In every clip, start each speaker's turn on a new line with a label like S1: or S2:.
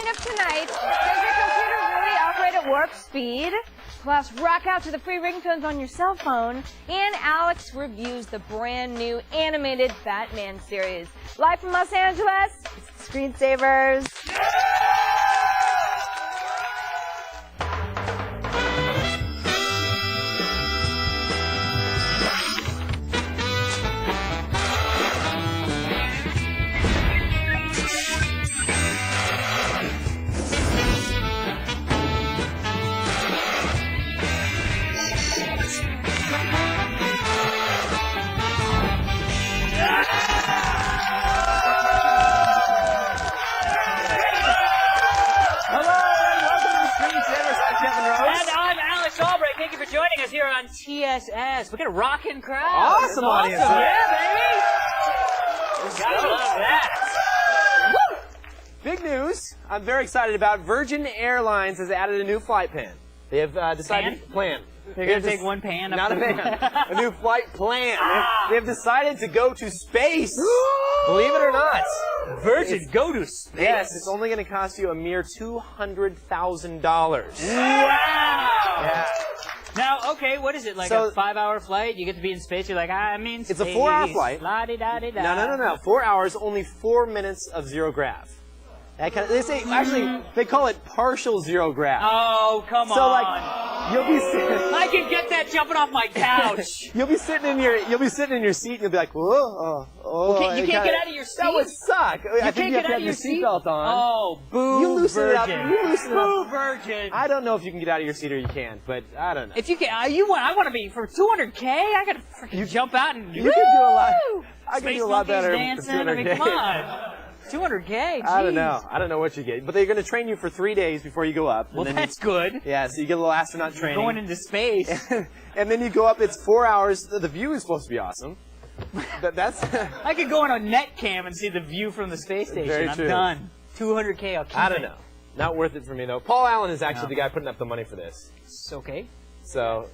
S1: coming up tonight. Does your computer really operate at warp speed? Plus, rock out to the free ringtones on your cell phone. And Alex reviews the brand new animated Batman series. Live from Los Angeles, it's the Screensavers.
S2: Joining us here on TSS. Look at a rockin' crowd.
S3: Awesome audience.
S2: Yeah, baby. Gotta love that.
S3: Woo! Big news. I'm very excited about Virgin Airlines has added a new flight plan. They have decided plan.
S2: They're going to take one pan up
S3: Not a pan. A new flight plan. They have decided to go to space. Believe it or not.
S2: Virgin, go to space.
S3: Yes, it's only going to cost you a mere $200,000.
S2: Wow.
S3: Yeah.
S2: Now, okay, what is it? Like a 5-hour flight? You get to be in space. You're like, I'm in space.
S3: It's a 4-hour flight.
S2: La-di-da-di-da.
S3: No. 4 hours, only 4 minutes of zero grav. That kind of, they say actually they call it partial zero grav.
S2: Oh, come on.
S3: So like you'll be sitting,
S2: I can get that jumping off my couch.
S3: you'll be sitting in your seat and you'll be like, whoa,
S2: you can't get out of your seat.
S3: That would suck. I think you have to have your seatbelt on.
S2: Oh, boo!
S3: You loosen
S2: Virgin.
S3: it up. You loosen it up.
S2: Boo, Virgin.
S3: I don't know if you can get out of your seat or you can't, but I don't know.
S2: If you can, I want to be for $200K. I gotta freaking jump out and
S3: You can do a lot. I can
S2: Space
S3: do a lot better
S2: dancing.
S3: for $200K.
S2: I mean, come on. $200K. Geez.
S3: I don't know. I don't know what you get, but they're going to train you for 3 days before you go up.
S2: Well, that's good.
S3: Yeah, so you get a little astronaut training.
S2: Going into space.
S3: And then you go up. It's 4 hours. The view is supposed to be awesome. That's.
S2: I could go on a net cam and see the view from the space station.
S3: Very
S2: I'm
S3: true.
S2: done. $200K. I'll keep
S3: I don't know. Not worth it for me though. Paul Allen is actually the guy putting up the money for this.
S2: It's okay.
S3: So.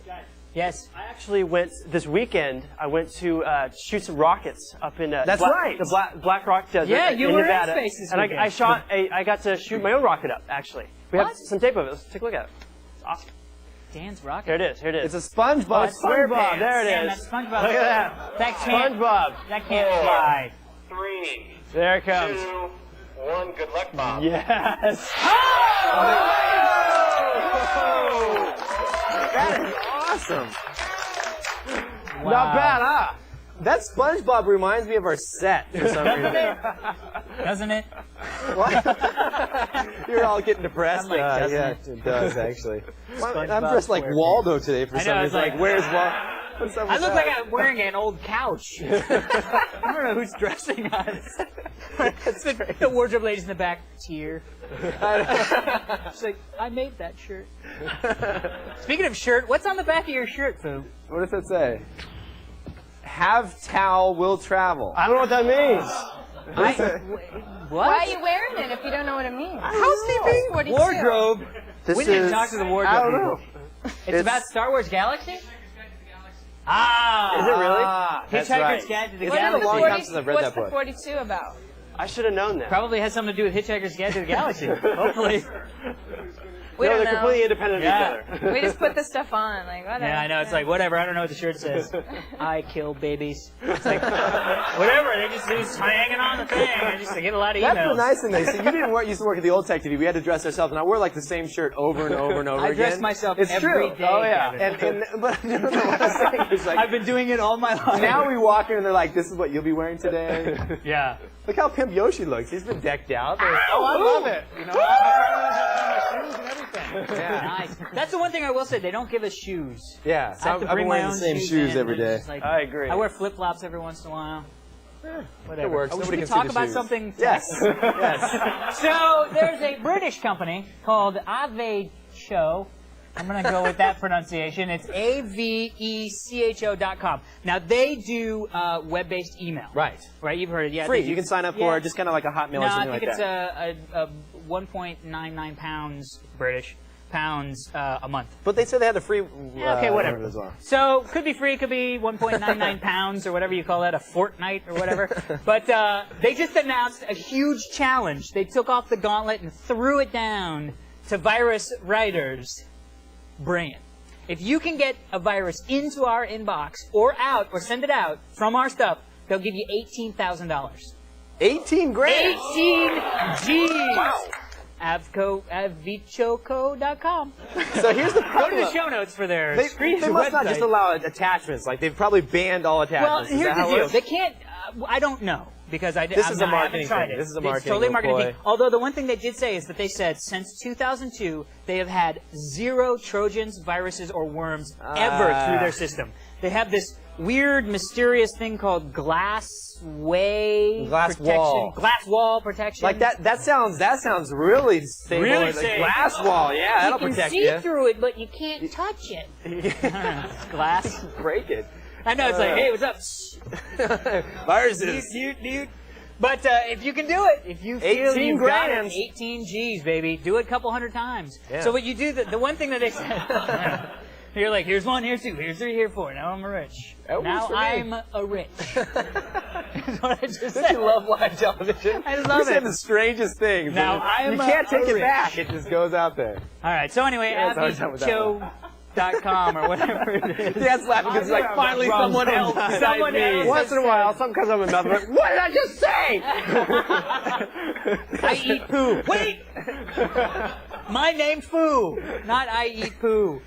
S2: Yes.
S4: I actually went this weekend. I went to shoot some rockets up in
S3: That's right.
S4: the Black Rock Desert
S2: Yeah,
S4: in
S2: you were in
S4: Nevada.
S2: space this
S4: and
S2: weekend.
S4: I got to shoot my own rocket up. Actually, we have some tape of it. Let's take a look at it. It's awesome.
S2: Dan's rocket.
S4: Here it is. Here it is.
S3: It's a SpongeBob SquarePants.
S4: There it
S2: Damn,
S4: is.
S2: that SpongeBob.
S4: Look at that.
S2: That can't.
S4: SpongeBob.
S2: That can't fly.
S5: 3,
S4: There it comes.
S5: 2, 1. Good luck, Bob.
S4: Yes.
S3: That is awesome.
S2: Wow.
S3: Not bad, huh? That SpongeBob reminds me of our set for some reason.
S2: Doesn't it?
S3: What? You're all getting depressed.
S2: I'm like, doesn't
S3: yeah,
S2: it?
S3: it does actually. I'm
S2: SpongeBob
S3: dressed like
S2: SquarePants.
S3: Waldo today for
S2: I know,
S3: some
S2: I was
S3: reason. Like,
S2: like,
S3: where's Waldo? What's up
S2: I
S3: with
S2: look
S3: that?
S2: like I'm wearing an old couch. I don't know who's dressing us. The wardrobe lady's in the back. Tear. She's like, I made that shirt. Speaking of shirt, what's on the back of your shirt, Foo?
S3: What does that say? Have towel will travel.
S4: I don't know what that means.
S2: What?
S1: Why are you wearing it if you don't know what it means?
S3: Housekeeping?
S1: 42.
S2: Wardrobe.
S4: This
S2: We didn't
S4: is.
S2: talk to the wardrobe.
S3: I don't know.
S2: people. It's about Star Wars Galaxy? Ah!
S4: Is it really?
S3: That's
S2: Hitchhiker's
S3: right.
S2: Guide to the
S3: It's
S2: Galaxy.
S3: been a long time since I've read
S1: What's
S3: that book.
S1: the 42 about?
S4: I should have known that.
S2: Probably has something to do with Hitchhiker's Guide to the Galaxy. Hopefully.
S1: We
S4: no,
S1: don't
S4: they're
S1: know.
S4: completely independent
S2: Yeah.
S4: of each other.
S1: We just put the stuff on, like whatever.
S2: Yeah, I know. It's like, whatever. I don't know what the shirt says. I kill babies. It's like, whatever. They just hanging on the thing. I just get a lot of emails.
S3: That's the nice thing. See, you didn't used to work at the old Tech TV. We had to dress ourselves, and I wore like the same shirt over and over and over
S2: I
S3: again.
S2: dress myself
S3: it's
S2: every
S3: true.
S2: day,
S3: Oh yeah.
S2: Kevin.
S3: But no, what I'm saying is like
S2: I've been doing it all my life.
S3: now we walk in and they're like, "This is what you'll be wearing today."
S2: Yeah.
S3: Look how Pimp Yoshi looks. He's been decked out. Oh, I love it. You know, I wear my shoes and everything. Yeah.
S2: Nice. That's the one thing I will say. They don't give us shoes.
S3: Yeah. So
S2: I have to
S3: I've
S2: bring
S3: been
S2: my
S3: wearing
S2: own
S3: the same
S2: shoes
S3: shoes
S2: in,
S3: every
S2: and
S3: day.
S2: it's like-
S4: I agree.
S2: I wear flip-flops every once in a while. Whatever.
S3: It works.
S2: Oh,
S3: Nobody
S2: should we
S3: can see
S2: talk
S3: the
S2: about
S3: shoes.
S2: something?
S3: Yes. Yes.
S2: So there's a British company called Avecho. I'm going to go with that pronunciation. It's avecho.com. Now, they do web-based email.
S3: Right.
S2: Right? You've heard it. Yeah.
S3: Free.
S2: they do-
S3: You can sign up
S2: Yeah.
S3: for it, just kind of like a Hotmail
S2: No,
S3: or something
S2: I think
S3: like
S2: it's
S3: that.
S2: a 1.99 pounds British. a month.
S3: But they said they had a free.
S2: Yeah, okay, whatever.
S3: as well.
S2: So, could be free, could be 1.99 pounds or whatever you call that, a fortnight or whatever. But they just announced a huge challenge. They took off the gauntlet and threw it down to Virus Writer's brain. If you can get a virus into our inbox or out or send it out from our stuff, they'll give you $18,000.
S3: 18 grand.
S2: 18 G's. Wow. Avvichoco.com.
S3: So here's the
S2: Go
S3: problem.
S2: to the show notes for their
S3: They must
S2: website.
S3: not just allow attachments. Like they've probably banned all
S2: Well,
S3: attachments. Is
S2: here's
S3: that
S2: the
S3: how it
S2: deal.
S3: works?
S2: They can't. I don't know because I
S3: This
S2: I'm
S3: is
S2: not,
S3: a marketing
S2: I haven't tried
S3: thing.
S2: it.
S3: This is a
S2: It's
S3: marketing
S2: totally a marketing
S3: ploy.
S2: thing. Although the one thing they did say is that they said since 2002 they have had 0 Trojans, viruses, or worms ever through their system. They have this weird, mysterious thing called glass wall protection.
S3: Like that sounds really stable.
S2: Really
S3: Like
S2: safe.
S3: glass wall. Yeah, that'll
S2: you can
S3: protect
S2: see
S3: you.
S2: through it, but you can't touch it. It's glass.
S3: Break it.
S2: I know, it's like, hey, what's up?
S3: Viruses.
S2: Dude. But if you can do it, if you feel
S3: 18
S2: you've got it,
S3: grand.
S2: 18 G's, baby. Do it a couple hundred times.
S3: Yeah.
S2: So what you do, the one thing that they said, you're like, here's 1, here's 2, here's 3, here's 4. Now I'm rich.
S3: That
S2: Now
S3: works for me.
S2: I'm a rich. That's what I just
S3: Don't
S2: said.
S3: you love live television?
S2: I love
S3: You're saying
S2: it.
S3: the strangest things.
S2: Now
S3: and
S2: I'm
S3: you can't take it
S2: rich.
S3: back. It just goes out there.
S2: All right, so anyway,
S3: Yeah, it's hard time with that
S2: avvicho.com or whatever it is.
S3: Dad's laughing because it's like finally someone else besides
S2: Someone
S3: me.
S2: else
S3: Once in a while, something comes up in my mouth. I'm like, what did I just say?
S2: I eat poo. Wait! My name's Foo, not I eat poo.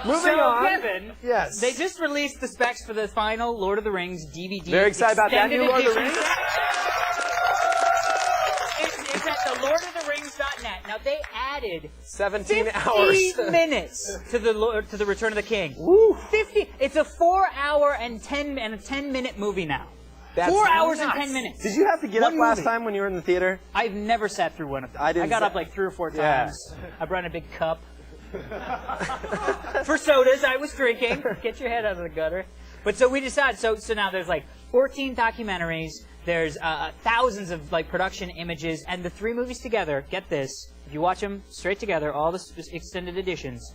S3: Moving on.
S2: Kevin,
S3: Yes.
S2: they just released the specs for the final Lord of the Rings DVD.
S3: Very excited about that
S2: extended
S3: new Lord of the
S2: edition.
S3: Rings.
S2: It's at the lordoftherings.net. Now they added
S3: 17
S2: 15
S3: hours.
S2: minutes to the Return of the King.
S3: Woo.
S2: 50. It's a 4-hour and a 10-minute movie now.
S3: That's
S2: 4 hours
S3: nuts.
S2: and 10 minutes.
S3: Did you have to get
S2: One
S3: up last
S2: movie.
S3: time when you were in the theater?
S2: I've never sat through one of them.
S3: I didn't
S2: got
S3: sa-
S2: up like 3 or 4
S3: Yeah.
S2: times. I brought in a big cup. For sodas, I was drinking. Get your head out of the gutter. But so we decided, so now there's like 14 documentaries, there's thousands of like production images, and the 3 movies together, get this, if you watch them straight together, all the extended editions,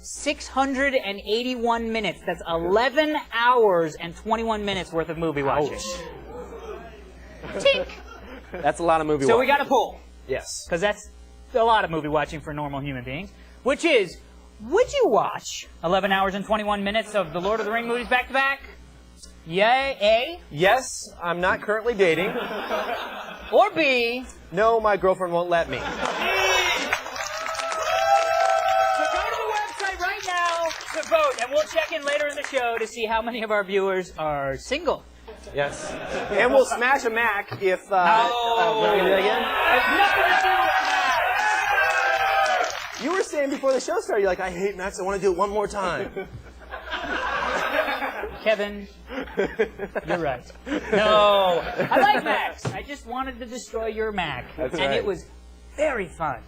S2: 681 minutes. That's 11 hours and 21 minutes worth of movie watching. Tink!
S3: That's a lot of movie
S2: So
S3: watching.
S2: we got a poll.
S3: Yes.
S2: Because that's a lot of movie watching for normal human beings, which is, would you watch 11 hours and 21 minutes of the Lord of the Rings movies back to back? Yay, A?
S3: Yes, I'm not currently dating.
S2: Or B?
S3: No, my girlfriend won't let me.
S2: So go to the website right now to vote, and we'll check in later in the show to see how many of our viewers are single.
S3: Yes. And we'll smash a Mac if...
S2: No.
S3: Let me do that again.
S2: It's nothing to do with that.
S3: You were saying before the show started, you're like, I hate Macs, I want to do it one more time.
S2: Kevin, you're right. No, I like Macs. I just wanted to destroy your Mac.
S3: That's
S2: and
S3: right.
S2: it was very fun.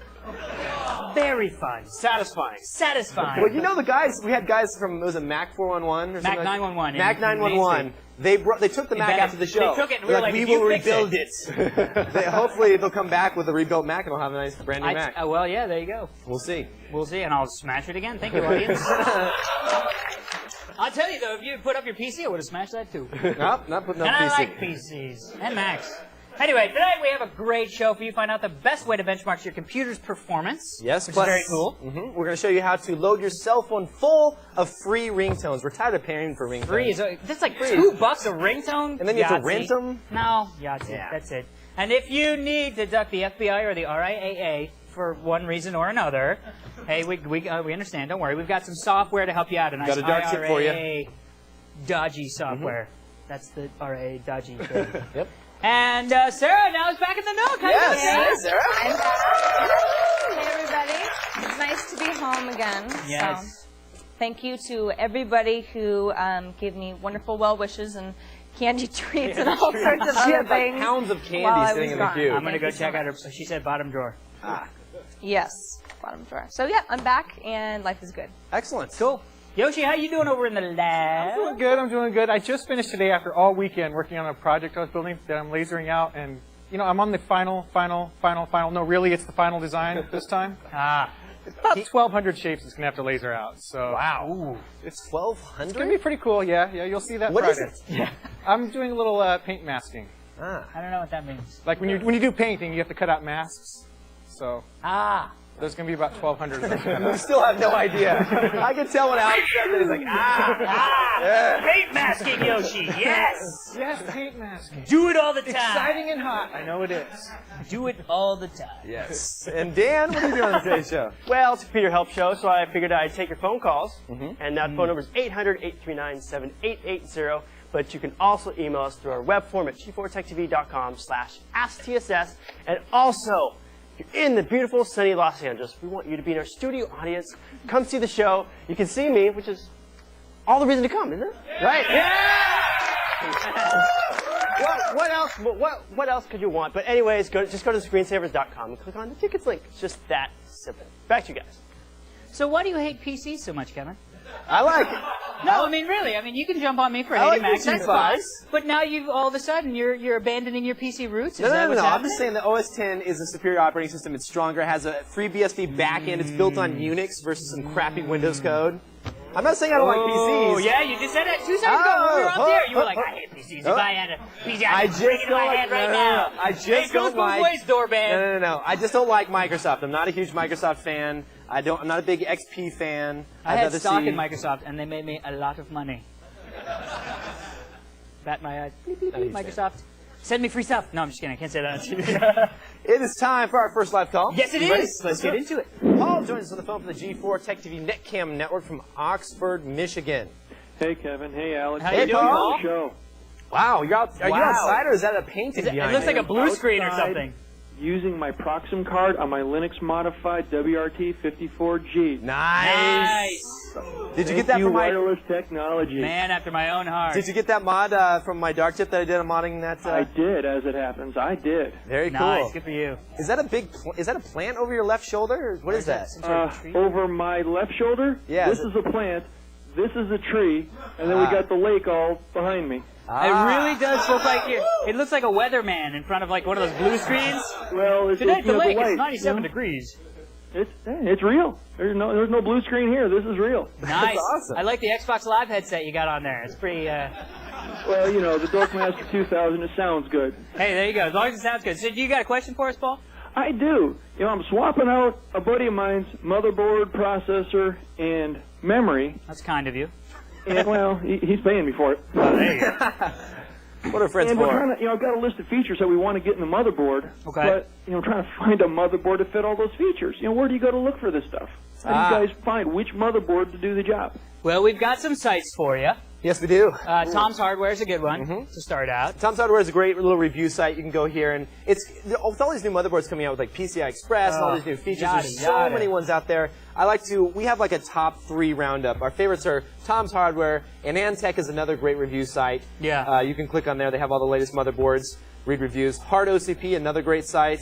S2: Very fun.
S3: Satisfying.
S2: Satisfying.
S3: Well, you know the guys, we had guys from, was it Mac 411 or
S2: Mac
S3: something?
S2: 911
S3: Mac
S2: in
S3: 911. They took the Mac
S2: Beth,
S3: after the show.
S2: they took it and we
S3: They're
S2: were like,
S3: we
S2: if you
S3: will
S2: fix
S3: rebuild it. Hopefully they'll come back with a rebuilt Mac and we'll have a nice brand new Mac.
S2: Well, yeah, there you go.
S3: We'll see.
S2: We'll see, and I'll smash it again. Thank you, audience. I'll tell you, though, if you put up your PC, I would have smashed that, too.
S3: Nope, not putting up
S2: And
S3: PC.
S2: I like PCs. And Macs. Anyway, tonight we have a great show for you. Find out the best way to benchmark your computer's performance.
S3: Yes,
S2: which
S3: plus,
S2: is very cool.
S3: We're going to show you how to load your cell phone full of free ringtones. We're tired of paying for ringtones.
S2: Free. That's like $2 a ringtone.
S3: And then you have to
S2: Yahtzee.
S3: rent them?
S2: No, Yahtzee.
S3: Yeah.
S2: That's it. And if you need to duck the FBI or the RIAA for one reason or another, hey, we understand. Don't worry. We've got some software to help you out. A nice
S3: Got a dark tip for you.
S2: RIAA dodgy software. That's the RIAA dodgy thing.
S3: Yep.
S2: And Sarah now is back in the nook. How you doing, Sarah?
S3: Yes, Sarah.
S1: I'm back. Hey, everybody. It's nice to be home again.
S2: Yes.
S1: So, thank you to everybody who gave me wonderful well wishes and candy treats and all sorts of
S3: She
S1: other
S3: had like
S1: things.
S3: pounds of candy
S1: while I
S3: sitting
S1: was
S3: in the
S1: gone.
S3: queue.
S2: I'm going to go
S1: Thank you
S2: check
S1: so
S2: out her.
S1: much.
S2: She said bottom drawer.
S1: Yes, bottom drawer. So yeah, I'm back and life is good.
S3: Excellent.
S2: Cool. Yoshi, how you doing over in the lab?
S6: I'm doing good. I just finished today after all weekend working on a project I was building that I'm lasering out, and I'm on the final. No, really, it's the final design this time.
S2: Ah.
S6: About 1,200 shapes it's going to have to laser out. So
S3: Wow. It's 1,200?
S6: it's going to be pretty cool. Yeah, you'll see that
S3: What is
S6: Friday.
S3: it?
S2: Yeah.
S6: I'm doing a little paint masking.
S3: Ah.
S2: I don't know what that means.
S6: Like when you do painting, you have to cut out masks. So
S2: Ah.
S6: there's going to be about 1,200 of them.
S3: I still have no idea. I can tell when Alex says it. He's like, Yeah.
S2: Paint masking, Yoshi. Yes.
S6: Yes, paint masking.
S2: Do it all the time.
S6: Exciting and hot. I know it is.
S2: Do it all the time.
S3: Yes. And Dan, what are you doing on today's show?
S4: Well, it's a Peter Help show, so I figured I'd take your phone calls. And that phone number is 800-839-7880. But you can also email us through our web form at g4techtv.com/asktss. And also, if you're in the beautiful sunny Los Angeles, we want you to be in our studio audience. Come see the show. You can see me, which is all the reason to come, isn't it? Right? What else? What else could you want? But anyways, just go to screensavers.com and click on the tickets link. It's just that simple. Back to you guys.
S2: So why do you hate PCs so much, Kevin?
S3: I like it.
S2: No, I mean really. I mean you can jump on me for
S3: I
S2: hating
S3: like
S2: Macs.
S3: PC
S2: That's fine.
S3: fives.
S2: But now all of a sudden you're abandoning your PC roots. Is
S3: No,
S2: that what's
S3: I'm
S2: happening?
S3: just saying that OS X is a superior operating system. It's stronger. It has a FreeBSD backend. It's built on Unix versus some crappy Windows code. I'm not saying I don't like
S2: Oh,
S3: PCs.
S2: yeah, you just said that 2 seconds ago when we were up there. You were like, I hate PCs. If I had a PC,
S3: I
S2: I'd
S3: just
S2: bring it in my
S3: don't like-
S2: hand right
S3: no, no,
S2: now.
S3: no. I just
S2: Hey, it goes
S3: don't
S2: both
S3: like-
S2: ways, Doorband.
S3: No. I just don't like Microsoft. I'm not a huge Microsoft fan. I'm not a big XP fan.
S2: I
S3: I'd
S2: had
S3: rather
S2: stock
S3: see-
S2: in Microsoft, and they made me a lot of money. Bat my eyes. Bleep, bleep, bleep, Microsoft. Send me free stuff. No, I'm just kidding. I can't say that on TV.
S3: It is time for our first live call.
S2: Yes, it
S3: You ready?
S2: is. Let's get into it.
S3: Paul joins us on the phone from the G4 Tech TV Netcam Network from Oxford, Michigan.
S7: Hey, Kevin. Hey, Alex.
S2: How
S3: Hey,
S2: you doing,
S3: Paul.
S2: Paul?
S7: Show.
S3: Wow, you're out. Are you
S2: Wow.
S3: outside or is that a painting
S2: It
S3: behind
S2: looks like
S3: you?
S2: a blue screen or
S7: Outside.
S2: something.
S7: Using my Proxim card on my Linux modified WRT54G.
S3: Nice. Did you get that
S7: Thank you,
S3: from my?
S7: wireless technology?
S2: Man after my own heart.
S3: Did you get that mod from my dark tip that I did on modding that?
S7: I did, as it happens. I did.
S3: Very
S2: Nice.
S3: cool.
S2: Good for you.
S3: Is that a big? Is that a plant over your left shoulder? Or what is that?
S2: Some sort of tree?
S7: Over my left shoulder,
S3: Yeah,
S7: this
S3: is
S7: is a plant, this is a tree, and then we got the lake all behind me.
S2: It really does look like it looks like a weatherman in front of like one of those blue screens.
S7: Well, it's
S2: Tonight the lake
S7: light,
S2: is 97
S7: you know?
S2: degrees.
S7: It's real. There's no blue screen here. This is real.
S2: Nice.
S3: awesome.
S2: I like the Xbox Live headset you got on there. It's pretty.
S7: Well, you know, the Dorkmaster 2000. It sounds good.
S2: Hey, there you go. As long as it sounds good. So, do you got a question for us, Paul?
S7: I do. You know, I'm swapping out a buddy of mine's motherboard, processor, and memory.
S2: That's kind of you.
S7: And, well, he's paying me for it.
S3: What are friends
S7: And we're
S3: for?
S7: trying to, I've got a list of features that we want to get in the motherboard.
S2: Okay.
S7: But, I'm trying to find a motherboard to fit all those features. Where do you go to look for this stuff? How do you guys find which motherboard to do the job?
S2: Well, we've got some sites for you.
S3: Yes, we do.
S2: Tom's Hardware is a good one to start out.
S3: Tom's Hardware is a great little review site. You can go here, and it's with all these new motherboards coming out with like PCI Express and all these new features.
S2: yada,
S3: There's so
S2: yada.
S3: many ones out there. We have like a top 3 roundup. Our favorites are Tom's Hardware, and Antec is another great review site.
S2: Yeah.
S3: You can click on there. They have all the latest motherboards, read reviews. Hard OCP, another great site.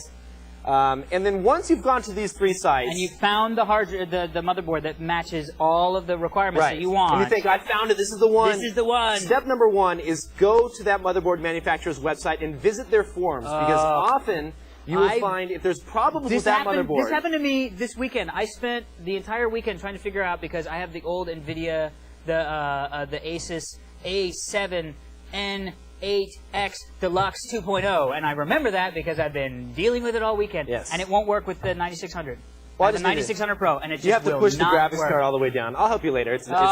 S3: And then once you've gone to these 3 sites,
S2: And you found the the motherboard that matches all of the requirements
S3: right,
S2: that you want.
S3: and you think, I found it. This is the one.
S2: This is the one.
S3: Step number 1 is go to that motherboard manufacturer's website and visit their forums because often you will find if there's problems with that motherboard.
S2: This happened to me this weekend. I spent the entire weekend trying to figure out because I have the old NVIDIA, the Asus A7N8X Deluxe 2.0, and I remember that because I've been dealing with it all weekend.
S3: Yes.
S2: And it won't work with the 9600.
S3: Well, I
S2: the
S3: just need to-
S2: 9600 Pro, and it just
S3: You have to
S2: will
S3: push the
S2: not
S3: graphics
S2: work.
S3: card all the way down. I'll help you later. It's pretty easy.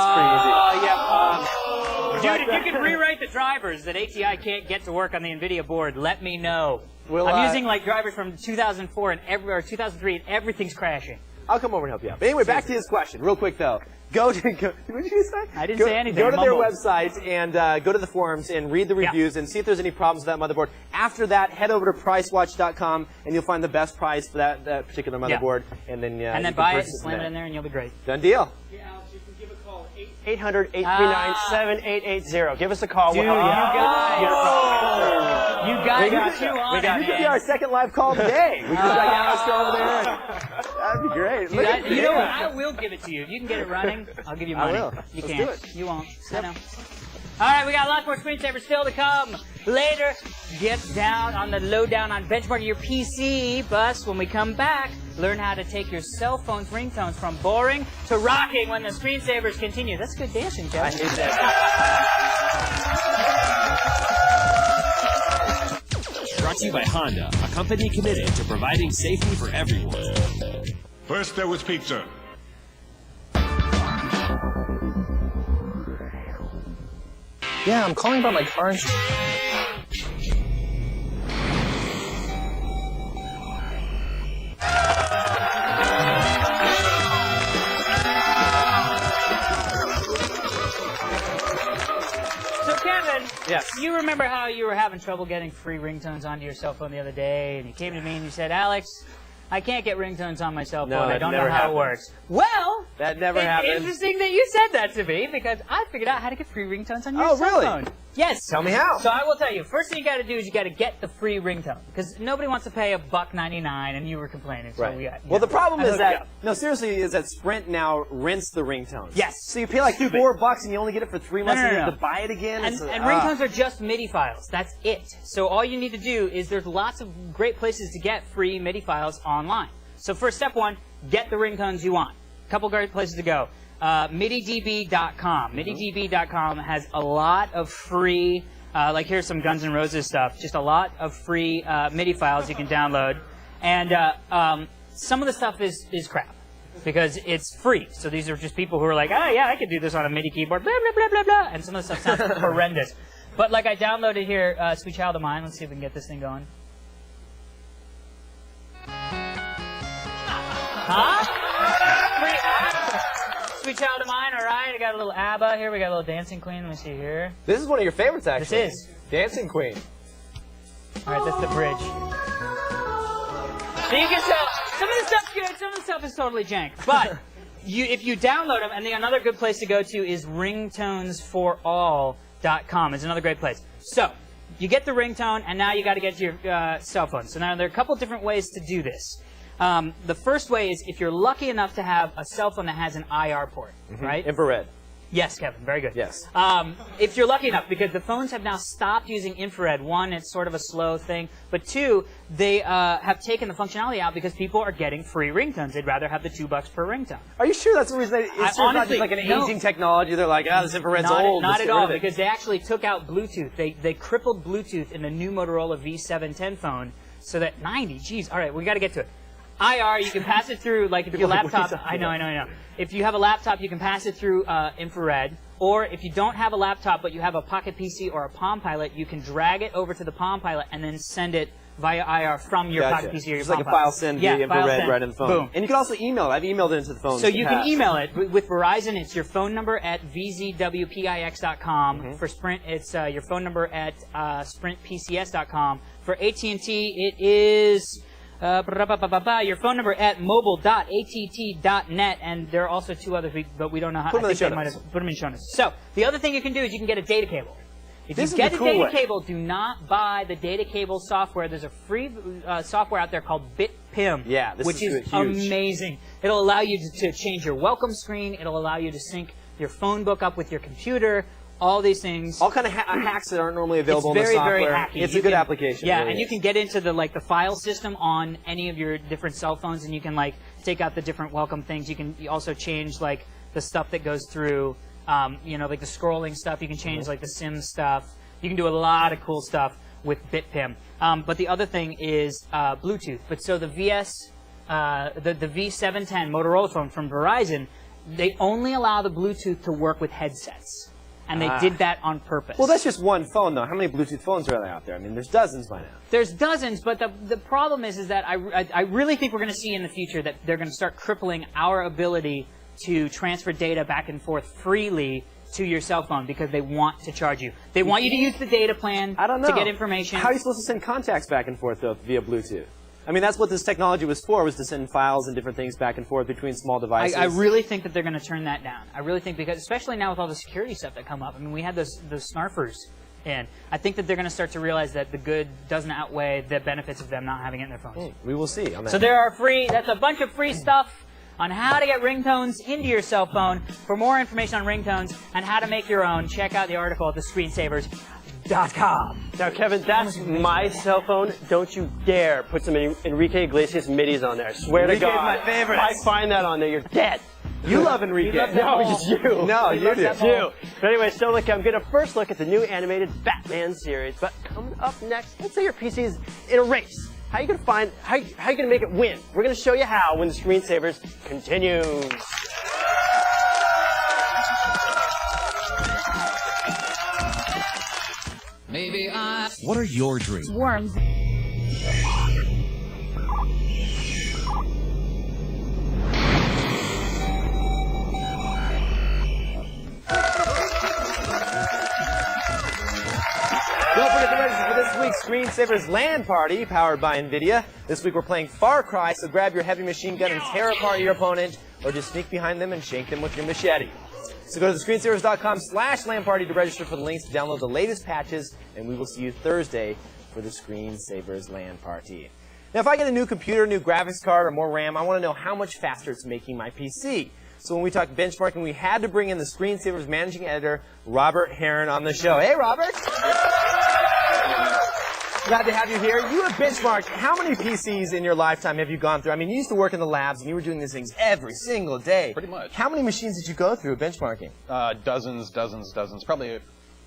S2: Dude, if you can rewrite the drivers that ATI can't get to work on the NVIDIA board, let me know.
S3: Well,
S2: I'm using like drivers from 2004 and or 2003, and everything's crashing.
S3: I'll come over and help you out. But anyway, back to his question, real quick though. What did you say?
S2: I didn't say anything.
S3: Go to
S2: I
S3: their
S2: mumbled.
S3: website and go to the forums and read the reviews and see if there's any problems with that motherboard. After that, head over to pricewatch.com and you'll find the best price for that particular motherboard. And then
S2: And then buy it and slam it in there, and you'll be great.
S3: Done deal.
S4: 800-839-7880. Give us a call.
S2: Dude, you guys got you on
S3: You
S2: it,
S3: could be
S2: man.
S3: our second live call today. We could just like Alice over there. That'd be great.
S2: Dude,
S3: Look at
S2: you know what?
S3: Dan.
S2: I will give it to you. If you can get it running, I'll give you
S3: I
S2: money.
S3: will.
S2: You
S3: Let's
S2: can't.
S3: do it.
S2: You won't. I know. All right, we got lots more screensavers still to come. Later, get down on the lowdown on benchmarking your PC bus when we come back. Learn how to take your cell phone's ringtones from boring to rocking when the screensavers continue. That's good dancing, Jeff.
S3: I hate that.
S8: Brought to you by Honda, a company committed to providing safety for everyone.
S9: First there was pizza.
S6: Yeah, I'm calling about my car insurance.
S2: So, Kevin,
S3: Yes.
S2: you remember how you were having trouble getting free ringtones onto your cell phone the other day, and you came to me and you said, Alex, I can't get ringtones on my cell phone.
S3: No,
S2: I
S3: that
S2: don't know
S3: never
S2: how
S3: happened.
S2: it works. Well,
S3: That never
S2: it's
S3: happened.
S2: interesting that you said that to me because I figured out how to get free ringtones on your
S3: Oh,
S2: cell
S3: really?
S2: phone. Yes.
S3: Tell me how.
S2: So I will tell you. First thing you got to do is you got to get the free ringtone because nobody wants to pay $1.99, and you were complaining. So
S3: Right.
S2: we got,
S3: Well, the problem
S2: I
S3: is
S2: hooked
S3: that
S2: you up.
S3: no, seriously, is that Sprint now rents the ringtones.
S2: Yes.
S3: So you pay like $4 and you only get it for 3 months, and you have to buy it again.
S2: And,
S3: It's,
S2: and ringtones are just MIDI files. That's it. So all you need to do is there's lots of great places to get free MIDI files online. So first step one, get the ringtones you want. A couple great places to go. MIDIDB.com. MIDIDB.com has a lot of free, like here's some Guns N' Roses stuff, just a lot of free MIDI files you can download. And some of the stuff is crap because it's free. So these are just people who are like, oh yeah, I could do this on a MIDI keyboard, blah, blah, blah, blah, blah. And some of the stuff sounds horrendous. But like I downloaded here, Sweet Child of Mine. Let's see if we can get this thing going. Huh? Sweet Child of Mine, all right. I got a little ABBA here. We got a little Dancing Queen. Let me see here.
S3: This is one of your favorites, actually.
S2: This is.
S3: Dancing Queen.
S2: All right, that's the bridge. So you can tell some of the stuff's good, some of the stuff is totally jank. But if you download them, and another good place to go to is ringtonesforall.com. It's another great place. So you get the ringtone, and now you got to get to your cell phone. So now there are a couple different ways to do this. The first way is if you're lucky enough to have a cell phone that has an IR port, right?
S3: Infrared.
S2: Yes, Kevin, very good.
S3: Yes.
S2: If you're lucky enough, because the phones have now stopped using infrared. One, it's sort of a slow thing, but two, they have taken the functionality out because people are getting free ringtones. They'd rather have the $2 per ringtone.
S3: Are you sure that's the reason? It's not
S2: honestly,
S3: just like an
S2: no.
S3: aging technology. They're like, this infrared's
S2: Not,
S3: old.
S2: not
S3: Let's
S2: at
S3: get rid
S2: all,
S3: of it.
S2: because they actually took out Bluetooth. They crippled Bluetooth in the new Motorola V710 phone, so that 90. Geez, all right, we got to get to it. IR, you can pass it through, like if your laptop, I know. If you have a laptop, you can pass it through infrared. Or if you don't have a laptop, but you have a Pocket PC or a Palm Pilot, you can drag it over to the Palm Pilot and then send it via IR from your Pocket PC or your
S3: Just
S2: Palm
S3: like a
S2: Pilot.
S3: file send
S2: Yeah,
S3: via
S2: file
S3: infrared
S2: send.
S3: right in the phone.
S2: Boom.
S3: And you can also email it. I've emailed it into the phone.
S2: So you can
S3: past.
S2: email it. With Verizon, it's your phone number at vzwpix.com. For Sprint, it's your phone number at sprintpcs.com. For AT&T, it is your phone number at mobile.att.net. And there are also two others, but we don't know how.
S3: Put them in the show
S2: they might
S3: notes.
S2: have put them in the show notes. So the other thing you can do is you can get a data cable. If
S3: This
S2: you
S3: is
S2: get
S3: the
S2: a
S3: cool
S2: data
S3: way.
S2: cable, do not buy the data cable software. There's a free software out there called BitPim,
S3: Yeah, this
S2: which
S3: is
S2: is
S3: huge.
S2: amazing. It'll allow you to change your welcome screen. It'll allow you to sync your phone book up with your computer. All these things.
S3: All kind of hacks that aren't normally available
S2: It's very,
S3: in the software.
S2: very hacky.
S3: It's
S2: You
S3: a good
S2: can-
S3: application.
S2: Yeah,
S3: it really
S2: and you
S3: is.
S2: can get into the file system on any of your different cell phones, and you can take out the different welcome things. You can also change the stuff that goes through, like the scrolling stuff. You can change the SIM stuff. You can do a lot of cool stuff with BitPim. But the other thing is Bluetooth. But so the the V710 Motorola phone from Verizon, they only allow the Bluetooth to work with headsets. And they did that on purpose.
S3: Well, that's just one phone, though. How many Bluetooth phones are there out there? I mean, there's dozens by now.
S2: There's dozens, but the problem is that I really think we're going to see in the future that they're going to start crippling our ability to transfer data back and forth freely to your cell phone because they want to charge you. They want you to use the data plan
S3: I don't know.
S2: to get information.
S3: How are you supposed to send contacts back and forth, though, via Bluetooth? I mean, that's what this technology was for, was to send files and different things back and forth between small devices.
S2: I really think that they're going to turn that down. I really think because, especially now with all the security stuff that come up. I mean, we had those snarfers in. I think that they're going to start to realize that the good doesn't outweigh the benefits of them not having it in their phones.
S3: We will see on that.
S2: So that's a bunch of free stuff on how to get ringtones into your cell phone. For more information on ringtones and how to make your own, check out the article at thescreensavers.com. benchmark.com.
S4: Now, Kevin, that's my cell phone. Don't you dare put some Enrique Iglesias middies on there. I swear to
S3: Enrique's
S4: God.
S3: my favorite.
S4: If I find that on there, you're dead.
S3: You love Enrique.
S4: No, it's you.
S3: No, you do.
S4: It's you. But anyway, so look, I'm going to first look at the new animated Batman series. But coming up next, let's say your PC is in a race. How are you going to find, how you going to make it win? We're going to show you how when the Screensavers continues.
S8: What are your dreams?
S1: Worms.
S3: Don't forget to register for this week's Screensavers LAN party, powered by NVIDIA. This week we're playing Far Cry, so grab your heavy machine gun and tear apart your opponent, or just sneak behind them and shank them with your machete. So go to thescreensavers.com/LAN party to register for the links to download the latest patches, and we will see you Thursday for the Screensavers LAN party. Now, if I get a new computer, new graphics card, or more RAM, I want to know how much faster it's making my PC. So when we talk benchmarking, we had to bring in the Screensavers managing editor, Robert Heron, on the show. Hey, Robert! Glad to have you here. You have benchmarked. How many PCs in your lifetime have you gone through? I mean, you used to work in the labs, and you were doing these things every single day.
S6: Pretty much.
S3: How many machines did you go through benchmarking?
S6: Dozens.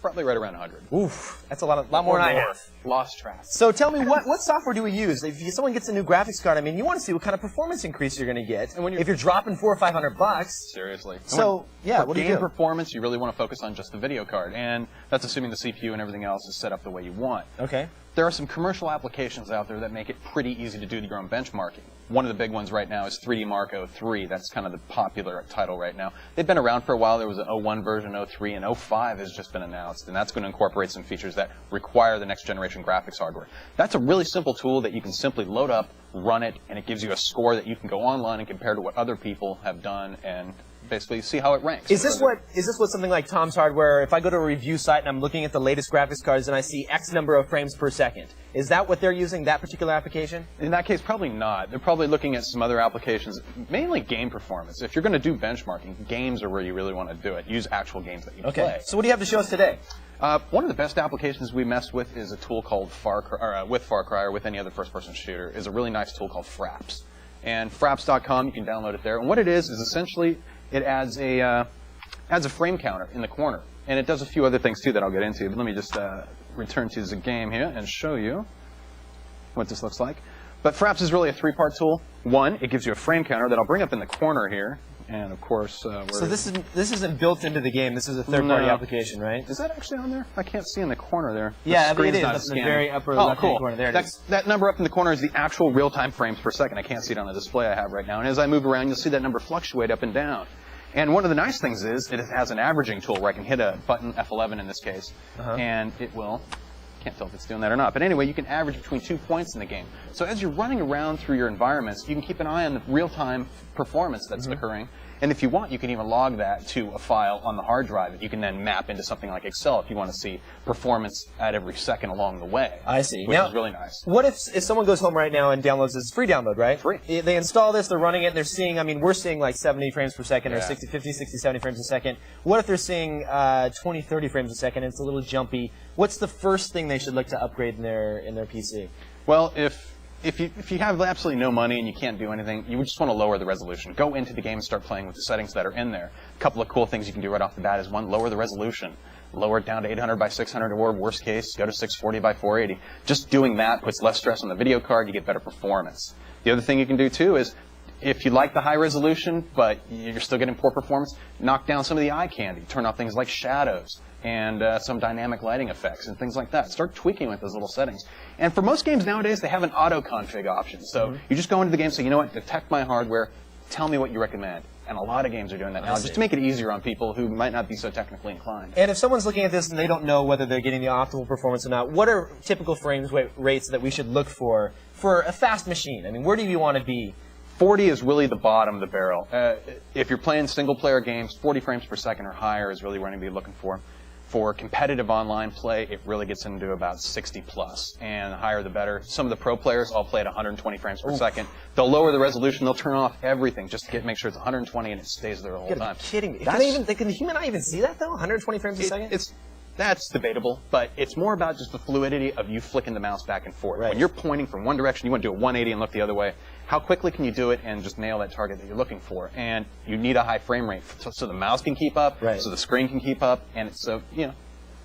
S6: Probably right around 100.
S3: Oof, that's a lot more than I have.
S6: Lost track.
S3: So tell me, what software do we use? If someone gets a new graphics card, I mean, you want to see what kind of performance increase you're going to get. And if you're dropping $400 or $500,
S6: Seriously.
S3: So, yeah, what do you do?
S6: For game performance, you really want to focus on just the video card, and that's assuming the CPU and everything else is set up the way you want.
S3: Okay.
S6: There are some commercial applications out there that make it pretty easy to do your own benchmarking. One of the big ones right now is 3D Mark 03. That's kind of the popular title right now. They've been around for a while. There was an 01 version, 03, and 05 has just been announced, and that's going to incorporate some features that require the next generation graphics hardware. That's a really simple tool that you can simply load up, run it, and it gives you a score that you can go online and compare to what other people have done and basically see how it ranks.
S3: Is this what something like Tom's Hardware, if I go to a review site and I'm looking at the latest graphics cards and I see X number of frames per second, is that what they're using, that particular application?
S6: In that case, probably not. They're probably looking at some other applications, mainly game performance. If you're going to do benchmarking, games are where you really want to do it. Use actual games that you play.
S3: So what do you have to show us today?
S6: One of the best applications we messed with is a tool called Far Cry, or with any other first-person shooter, is a really nice tool called Fraps. And Fraps.com, you can download it there. And what it is essentially it adds a frame counter in the corner, and it does a few other things too that I'll get into. But let me just return to the game here and show you what this looks like. But Fraps is really a three-part tool. One, it gives you a frame counter that I'll bring up in the corner here, and of course.
S3: So this isn't built into the game. This is a third-party application, right?
S6: Is that actually on there? I can't see in the corner there.
S3: Yeah, it is. That's in the very upper left-hand corner. There it is.
S6: That number up in the corner is the actual real-time frames per second. I can't see it on the display I have right now. And as I move around, you'll see that number fluctuate up and down. And one of the nice things is it has an averaging tool where I can hit a button, F11 in this case, and it will, can't tell if it's doing that or not, but anyway, you can average between 2 points in the game. So as you're running around through your environments, you can keep an eye on the real-time performance that's occurring. And if you want, you can even log that to a file on the hard drive that you can then map into something like Excel if you want to see performance at every second along the way.
S3: I see.
S6: Which is really nice.
S3: What if someone goes home right now and downloads this? Free download, right?
S6: Free.
S3: They install this, they're running it, and they're seeing, I mean, we're seeing like 70 frames per second or
S6: Yeah.
S3: 60, 50, 60, 70 frames a second. What if they're seeing 20, 30 frames a second and it's a little jumpy? What's the first thing they should look to upgrade in their PC?
S6: Well, if you have absolutely no money and you can't do anything, you just want to lower the resolution. Go into the game and start playing with the settings that are in there. A couple of cool things you can do right off the bat is one, lower the resolution. Lower it down to 800 by 600 or worst case, go to 640 by 480. Just doing that puts less stress on the video card, you get better performance. The other thing you can do too is if you like the high resolution, but you're still getting poor performance, knock down some of the eye candy. Turn off things like shadows and some dynamic lighting effects and things like that. Start tweaking with those little settings. And for most games nowadays, they have an auto config option. So you just go into the game and say, you know what, detect my hardware, tell me what you recommend. And a lot of games are doing that now, just to make it easier on people who might not be so technically inclined.
S3: And if someone's looking at this and they don't know whether they're getting the optimal performance or not, what are typical frames rates that we should look for a fast machine? I mean, where do you want to be?
S6: 40 is really the bottom of the barrel. If you're playing single-player games, 40 frames per second or higher is really what you're going to be looking for. For competitive online play, it really gets into about 60 plus, and the higher the better. Some of the pro players all play at 120 frames per second. They'll lower the resolution, they'll turn off everything just to make sure it's 120 and it stays there the whole time.
S3: You're kidding me. Can the human eye even see that though? 120 frames a second?
S6: That's debatable, but it's more about just the fluidity of you flicking the mouse back and forth.
S3: Right.
S6: When you're pointing from one direction, you want to do a 180 and look the other way. How quickly can you do it and just nail that target that you're looking for? And you need a high frame rate so the mouse can keep up,
S3: Right.
S6: so the screen can keep up, and it's so, you know,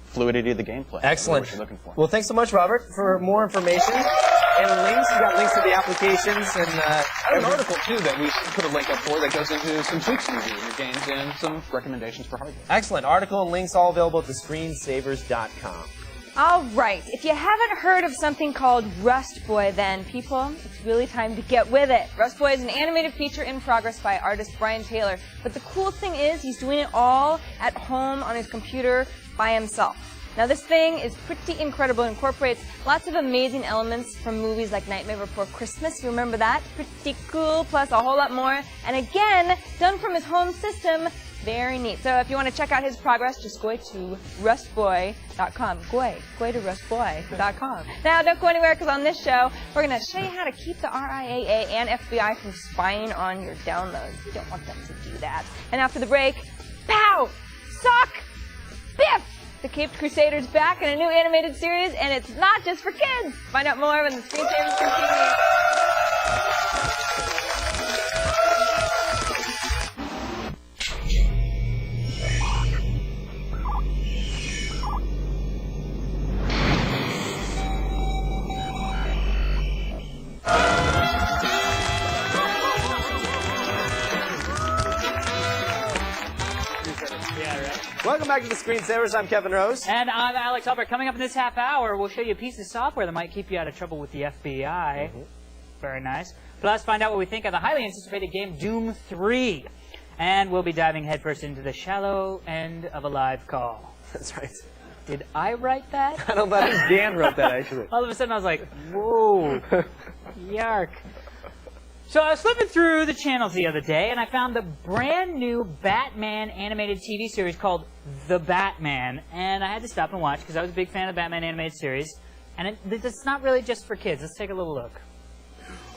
S6: fluidity of the gameplay.
S3: Excellent.
S6: What you're looking for.
S3: Well, thanks so much, Robert. For more information and links, you got links to the applications and
S6: I have an article, too, that we should put a link up for that goes into some tweaks you can do in your games and some recommendations for hardware.
S3: excellent article and links all available at thescreensavers.com.
S1: All right, if you haven't heard of something called Rust Boy, then people, it's really time to get with it. Rust Boy is an animated feature in progress by artist Brian Taylor. But the cool thing is he's doing it all at home on his computer by himself. Now this thing is pretty incredible. It incorporates lots of amazing elements from movies like Nightmare Before Christmas. You remember that? Pretty cool, plus a whole lot more. And again, done from his home system. Very neat. So if you want to check out his progress, just go to rustboy.com. Go to rustboy.com. Now, don't go anywhere, because on this show, we're going to show you how to keep the RIAA and FBI from spying on your downloads. You don't want them to do that. And after the break, pow! Sock! Biff! The Caped Crusader's back in a new animated series, and it's not just for kids. Find out more when the Screensavers continue.
S3: Welcome back to the Screensavers. I'm Kevin Rose.
S2: And I'm Alex Albert. Coming up in this half hour, we'll show you a piece of software that might keep you out of trouble with the FBI. Very nice. Plus, find out what we think of the highly anticipated game Doom 3. And we'll be diving headfirst into the shallow end of a live call.
S3: That's right.
S2: Did I write that?
S3: I don't know, I think Dan wrote that, actually.
S2: All of a sudden, I was like, whoa, yark. So I was flipping through the channels the other day, and I found the brand new Batman animated TV series called The Batman, and I had to stop and watch because I was a big fan of the Batman animated series, and it's not really just for kids. Let's take a little look.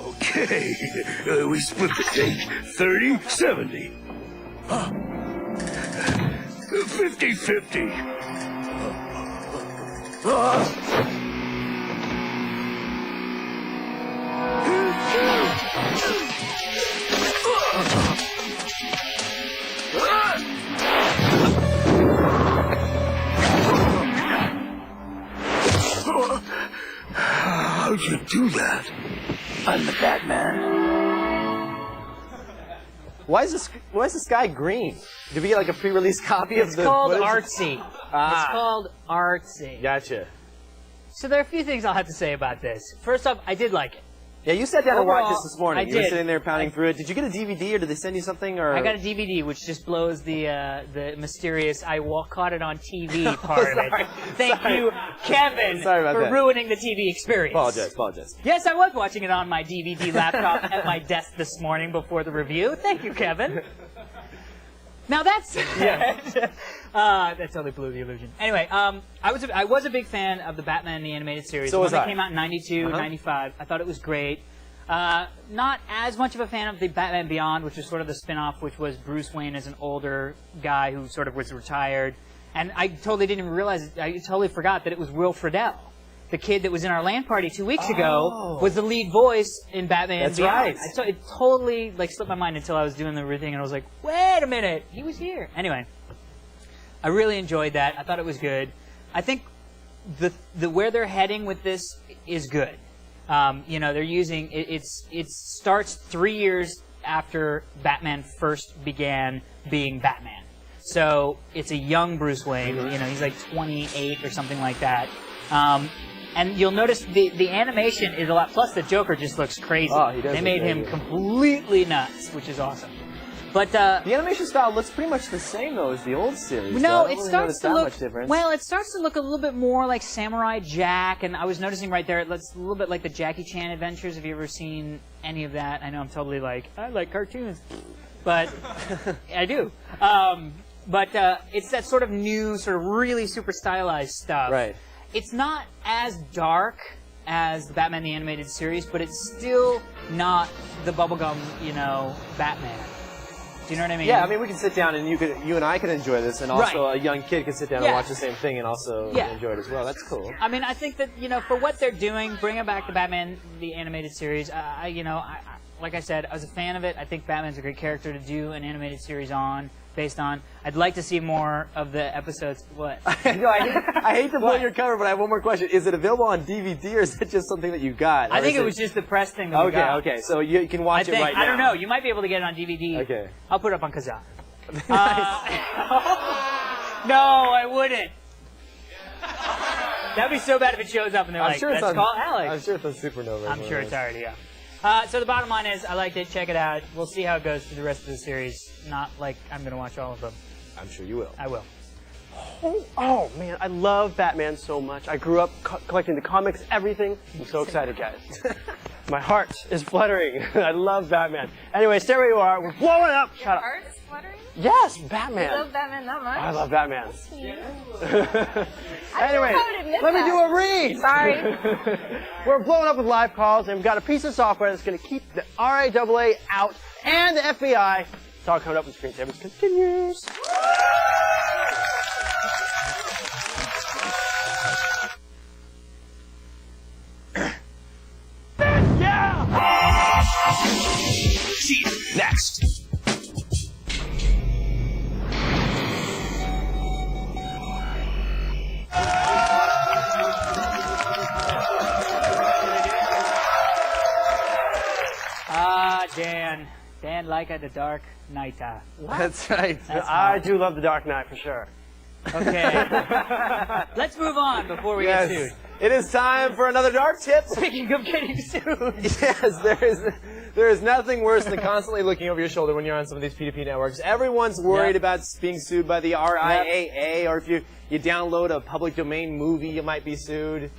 S9: Okay, we split the take 30-70. 50-50. How'd you do that? I'm the Batman.
S3: Why is the sky green? Did we get like a pre-release copy of
S2: It's
S3: the...
S2: called
S3: what is it?
S2: Artsy.
S3: Ah.
S2: It's called Artsy.
S3: Gotcha.
S2: So there are a few things I'll have to say about this. First off, I did like it.
S3: Yeah, you sat down and watched
S2: Overall,
S3: this morning.
S2: I
S3: You were
S2: did.
S3: sitting there pounding through it. Did you get a DVD or did they send you something? Or
S2: I got a DVD, which just blows the mysterious caught it on TV part of it. Thank you, Kevin,
S3: Sorry about
S2: for
S3: that.
S2: ruining the TV experience.
S3: Apologize.
S2: Yes, I was watching it on my DVD laptop at my desk this morning before the review. Thank you, Kevin. Now that's that totally blew the illusion. Anyway, I was a big fan of the Batman the animated series.
S3: So
S2: the
S3: was
S2: one that
S3: I.
S2: came out in 92, 95. I thought it was great. Not as much of a fan of the Batman Beyond, which was sort of the spin-off, which was Bruce Wayne as an older guy who sort of was retired. And I totally didn't even realize, I totally forgot that it was Will Friedle. The kid that was in our LAN party 2 weeks ago was the lead voice in Batman
S3: That's
S2: Beyond.
S3: right.
S2: It totally slipped my mind until I was doing the thing, and I was like, wait a minute, he was here. Anyway, I really enjoyed that. I thought it was good. I think the where they're heading with this is good. They're using it starts 3 years after Batman first began being Batman. So it's a young Bruce Wayne. He's like 28 or something like that. And you'll notice the animation is a lot. Plus, the Joker just looks crazy.
S3: Oh, he does
S2: They
S3: look
S2: made him
S3: crazy.
S2: completely nuts, which is awesome. But
S3: The animation style looks pretty much the same though as the old series. so
S2: no,
S3: I don't
S2: it
S3: really
S2: starts
S3: notice
S2: to
S3: that
S2: look
S3: much difference.
S2: well. It starts to look a little bit more like Samurai Jack, and I was noticing right there, it looks a little bit like the Jackie Chan Adventures. Have you ever seen any of that? I know I'm totally I like cartoons, but I do. But it's that sort of new, sort of really super stylized stuff.
S3: Right.
S2: It's not as dark as the Batman the Animated Series, but it's still not the bubblegum, Batman. Do you know what I mean?
S3: Yeah, I mean, we can sit down and you and I can enjoy this, and also
S2: Right.
S3: a young kid can sit down
S2: Yeah.
S3: and watch the same thing and also
S2: Yeah.
S3: enjoy it as well. That's cool.
S2: I mean, I think that, for what they're doing, bringing back the Batman, the animated series, like I said, I was a fan of it. I think Batman's a great character to do an animated series based on. I'd like to see more of the episodes. What?
S3: No, I hate to blow
S2: What?
S3: your cover, but I have one more question. Is it available on DVD, or is it just something that you got?
S2: I
S3: Or
S2: think
S3: is
S2: it was just the press thing that we
S3: Okay,
S2: got.
S3: okay. So you can watch it right now.
S2: I don't know. You might be able to get it on DVD.
S3: Okay.
S2: I'll put it up on Kazaa. No, I wouldn't. That'd be so bad if it shows up and they're like, let's call Alex.
S3: I'm sure it's on Supernova.
S2: I'm sure it's already, yeah. So the bottom line is, I liked it. Check it out. We'll see how it goes through the rest of the series. Not like I'm going to watch all of them.
S3: I'm sure you will.
S2: I will.
S4: Oh, man, I love Batman so much. I grew up collecting the comics, everything. I'm so excited, guys. My heart is fluttering. I love Batman. Anyway, stay where you are. We're blowing up.
S1: Your
S4: Shut up.
S1: heart's fluttering?
S4: Yes, Batman.
S1: You love Batman that much?
S4: I love Batman.
S1: I
S4: Anyway,
S1: would admit
S4: let me
S1: that.
S4: do a read.
S1: Sorry.
S4: We're blowing up with live calls, and we've got a piece of software that's going to keep the RAAA out and the FBI. It's all coming up when Screensavers continues.
S8: Chief, next.
S2: Dan like the Dark Knight.
S3: That's right.
S4: I do love the Dark Knight for sure.
S2: Okay. Let's move on before we get sued.
S3: It is time for another Dark Tip.
S2: Speaking of getting sued.
S3: Yes, there is nothing worse than constantly looking over your shoulder when you're on some of these P2P networks. Everyone's worried about being sued by the RIAA, or if you download a public domain movie, you might be sued.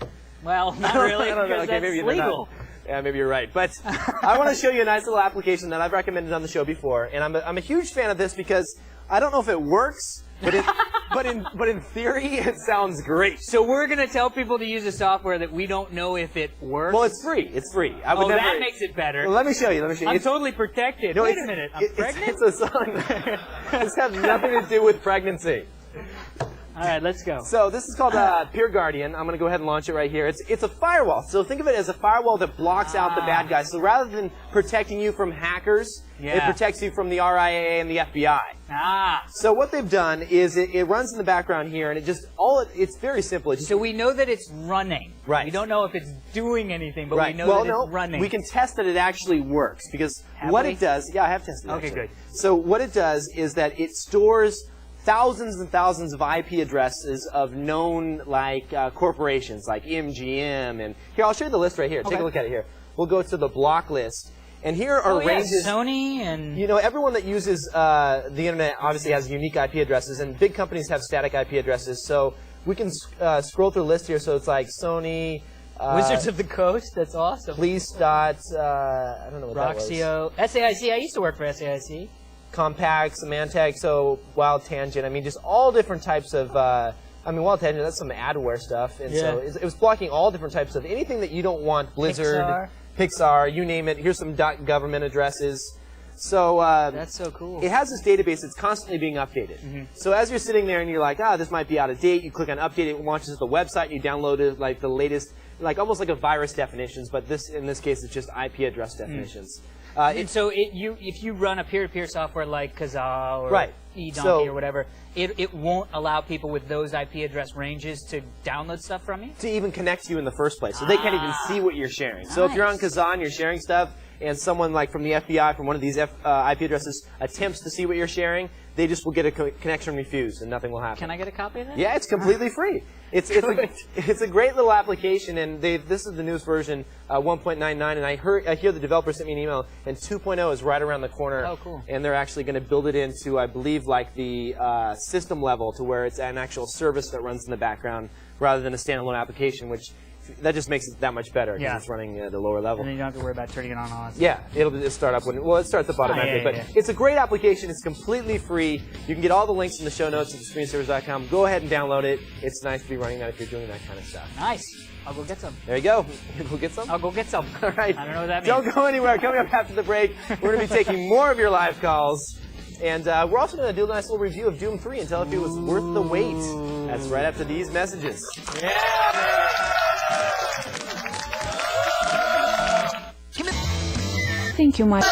S2: Well, not really,
S3: I don't know.
S2: because
S3: Okay,
S2: that's
S3: maybe they're not.
S2: legal.
S3: Yeah, maybe you're right. But I want to show you a nice little application that I've recommended on the show before, and I'm a huge fan of this because I don't know if it works, but in theory it sounds great.
S2: So we're going to tell people to use a software that we don't know if it works?
S3: Well, it's free. It's free. I would
S2: that
S3: never.
S2: makes it better.
S3: Well, let me show you.
S2: I'm
S3: It's-
S2: totally protected.
S3: No,
S2: Wait
S3: it's-
S2: a minute. I'm pregnant?
S3: It's a song. This has nothing to do with pregnancy.
S2: All right, let's go.
S3: So this is called Peer Guardian. I'm going to go ahead and launch it right here. It's a firewall. So think of it as a firewall that blocks out the bad guys. So rather than protecting you from hackers, it protects you from the RIAA and the FBI. So what they've done is it runs in the background here, and it's very simple.
S2: So we know that it's running.
S3: Right.
S2: We don't know if it's doing anything, but
S3: right.
S2: we know
S3: well,
S2: that
S3: no,
S2: it's running.
S3: we can test that it actually works because
S2: Have
S3: what
S2: we?
S3: it does. Yeah, I have tested it.
S2: Okay,
S3: actually.
S2: good.
S3: So what it does is that it stores thousands and thousands of IP addresses of known corporations like MGM, and here I'll show you the list right here. Take a look at it here. We'll go to the block list, and here are ranges.
S2: Sony and
S3: Everyone that uses the internet obviously has unique IP addresses, and big companies have static IP addresses. So we can scroll through the list here. So it's like Sony.
S2: Wizards of the Coast. That's awesome.
S3: Police dot. I don't know what
S2: Roxio. SAIC. I used to work for SAIC.
S3: Compaq, Symantec, so Wild Tangent. I mean, just all different types of. Wild Tangent, that's some adware stuff, and so it was blocking all different types of anything that you don't want. Blizzard, Pixar, you name it. Here's some .government addresses. So
S2: that's so cool.
S3: It has this database that's constantly being updated. So as you're sitting there and you're like, this might be out of date, you click on update, it launches the website, and you download it, like the latest, like almost like a virus definitions, but in this case it's just IP address definitions.
S2: And so if you run a peer-to-peer software like Kazaa or eDonkey or whatever, it won't allow people with those IP address ranges to download stuff from you?
S3: To even connect to you in the first place. So they can't even see what you're sharing. So if you're on Kazaa and you're sharing stuff, and someone like from the FBI, from one of these IP addresses, attempts to see what you're sharing, they just will get a connection refused, and nothing will happen.
S2: Can I get a copy of that?
S3: Yeah, it's completely free. It's a great little application, and this is the newest version, 1.99, and I hear the developer sent me an email, and 2.0 is right around the corner.
S2: Oh, cool.
S3: And they're actually going to build it into, I believe, like the system level, to where it's an actual service that runs in the background rather than a standalone application, which that just makes it that much better because it's running at the lower level.
S2: And then you don't have to worry about turning it on and off.
S3: Yeah, it'll start up it starts up automatically. But it's a great application. It's completely free. You can get all the links in the show notes at thescreensavers.com. Go ahead and download it. It's nice to be running that if you're doing that kind of stuff.
S2: Nice. I'll go get some.
S3: There you go. Go get some?
S2: I'll go get some.
S3: All right.
S2: I don't know what that means.
S3: Don't go anywhere. Coming up after the break, we're going to be taking more of your live calls. And we're also going to do a nice little review of Doom 3 and tell if it was worth the wait. That's right after these messages.
S10: Thank you, Mike.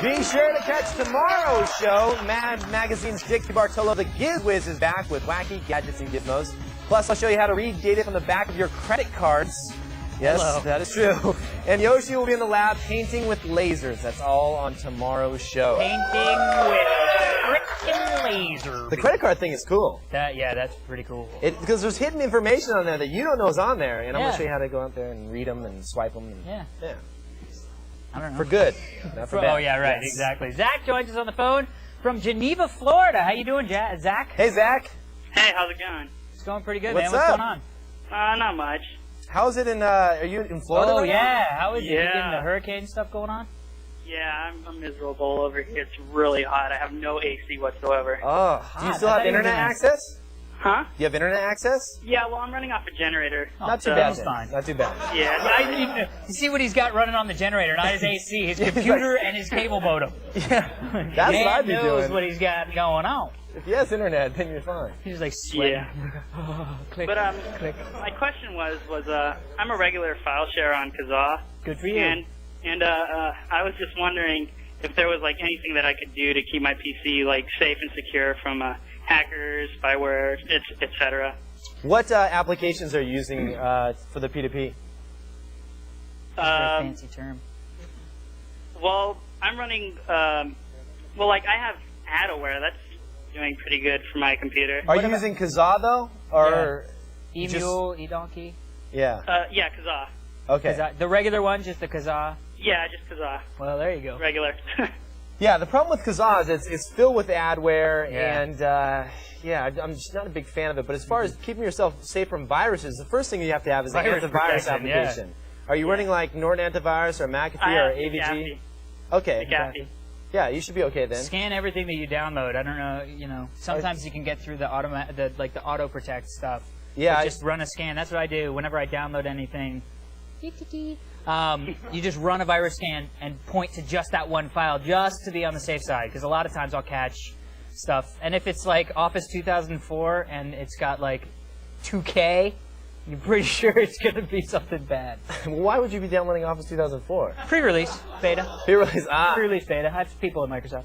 S3: Be sure to catch tomorrow's show. Mad Magazine's Dick Bartolo, the Gizwiz, is back with wacky gadgets and gizmos. Plus, I'll show you how to read data from the back of your credit cards. Yes,
S2: Hello.
S3: that is true. And Yoshi will be in the lab painting with lasers. That's all on tomorrow's show.
S2: Painting with frickin' laser.
S3: The credit card thing is cool.
S2: Yeah, that's pretty cool.
S3: Because there's hidden information on there that you don't know is on there. And I'm going
S2: Yeah.
S3: to show you how to go out there and read them and swipe them. And,
S2: Yeah. I don't know.
S3: For good, not for bad.
S2: Oh, yeah, right,
S3: Yes.
S2: exactly. Zach joins us on the phone from Geneva, Florida. How you doing, Zach?
S3: Hey, Zach.
S5: Hey, how's it going?
S2: It's going pretty good,
S3: What's
S2: man. What's
S3: up?
S2: going on?
S5: Not much.
S3: How's it in, are you in Florida?
S2: Oh,
S3: right now?
S2: yeah. How is it? You
S5: Yeah.
S2: getting the hurricane stuff going on?
S5: Yeah, I'm miserable over here. It's really hot. I have no AC whatsoever.
S3: Oh, do you
S2: Hot.
S3: still
S2: I
S3: have
S2: thought you were
S3: internet
S2: gonna-
S3: access?
S5: Huh?
S3: You have internet access?
S5: Yeah, well, I'm running off a generator.
S3: Not too
S2: so
S3: bad.
S2: that's
S3: then.
S2: fine.
S3: Not too bad.
S5: Yeah.
S2: You see what he's got running on the generator, not his AC, his computer and his cable modem.
S3: Yeah, that's what I'd be
S2: knows
S3: doing.
S2: what he's got going on.
S3: If he has internet, then you're fine.
S2: He's like sweating.
S5: Yeah.
S2: Click,
S5: But
S2: click.
S5: my question was I'm a regular file share on Kazaa,
S2: Good for you.
S5: and I was just wondering if there was like anything that I could do to keep my PC like safe and secure from hackers, spyware, etc.
S3: What applications are you using for the P2P?
S2: Very fancy term.
S5: Well, I'm running. Like I have AdAware. That's doing pretty good for my computer.
S3: Are you using Kazaa though, or
S2: Emule, eDonkey.
S3: yeah?
S5: Yeah, Kazaa.
S3: Okay.
S2: Kazaa. The regular one, just the Kazaa.
S5: Yeah, just Kazaa.
S2: Well, there you go.
S5: Regular.
S3: Yeah, the problem with Kazaa is it's filled with adware,
S2: Yeah.
S3: and I'm just not a big fan of it. But as far as keeping yourself safe from viruses, the first thing you have to have is an
S2: Virus
S3: antivirus
S2: protection, yeah.
S3: application. Are you running like Norton Antivirus or McAfee
S5: I
S3: or
S5: have
S3: AVG?
S5: McAfee.
S3: Okay.
S5: McAfee.
S3: Yeah, you should be okay then.
S2: Scan everything that you download. I don't know, sometimes you can get through the auto protect stuff.
S3: Yeah,
S2: But just run a scan. That's what I do whenever I download anything. You just run a virus scan and point to just that one file, just to be on the safe side. Because a lot of times I'll catch stuff, and if it's like Office 2004 and it's got like 2K, you're pretty sure it's going to be something bad.
S3: Well, why would you be downloading Office 2004?
S2: Pre-release beta.
S3: Pre-release.
S2: Pre-release beta. I have people at Microsoft.